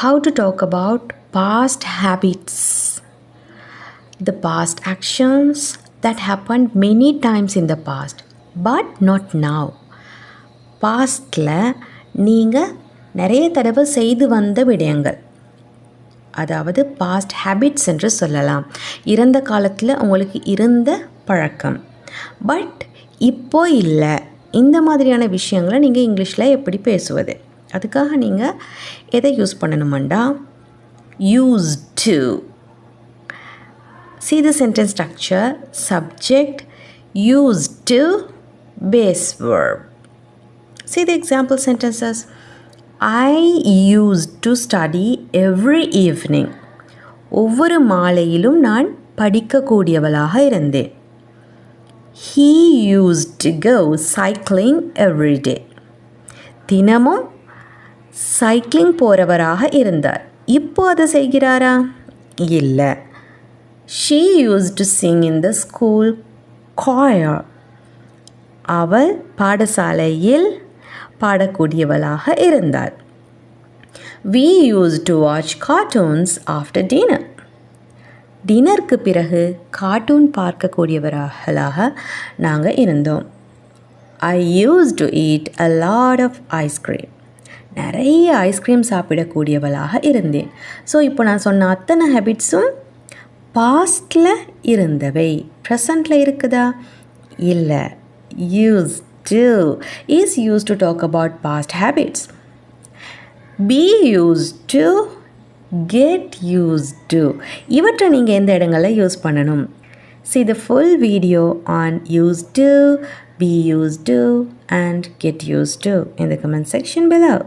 how to talk about past habits, the past actions that happened many times in the past but not now. பாஸ்டில் நீங்கள் நிறைய தடவை செய்து வந்த விடயங்கள், அதாவது பாஸ்ட் ஹேபிட்ஸ் என்று சொல்லலாம். இறந்த காலத்தில் உங்களுக்கு இருந்த பழக்கம், பட் இப்போ இல்லை. இந்த மாதிரியான விஷயங்களை நீங்கள் இங்கிலீஷில் எப்படி பேசுவது? அதுக்காக நீங்கள் எதை use பண்ணணுமாண்டா, used to. See the sentence structure: subject, used to, base verb. See the example sentences. I used to study every evening. ஒவ்வொரு மாலையிலும் நான் படிக்கக்கூடியவளாக இருந்தேன். He used to go cycling every day. தினமும் சைக்கிளிங் போகிறவராக இருந்தார். இப்போ அதை செய்கிறாரா? இல்லை. She used to sing in the school choir. அவள் பாடசாலையில் பாடக்கூடியவளாக இருந்தார். We used to watch cartoons after dinner. டின்னருக்கு பிறகு கார்ட்டூன் பார்க்கக்கூடியவர்களாக நாங்கள் இருந்தோம். I used to eat a lot of ice cream. நிறைய ஐஸ்கிரீம் சாப்பிடக்கூடியவளாக இருந்தேன். ஸோ இப்போ நான் சொன்ன அத்தனை ஹேபிட்ஸும் பாஸ்டில் இருந்தவை. ப்ரெசண்டில் இருக்குதா? இல்லை. used to is used to talk about past habits. be used to, get used to, இவற்றை நீங்கள் எந்த இடங்களில் யூஸ் பண்ணணும்? See the full video on used to, be used to and get used to in the comment section below.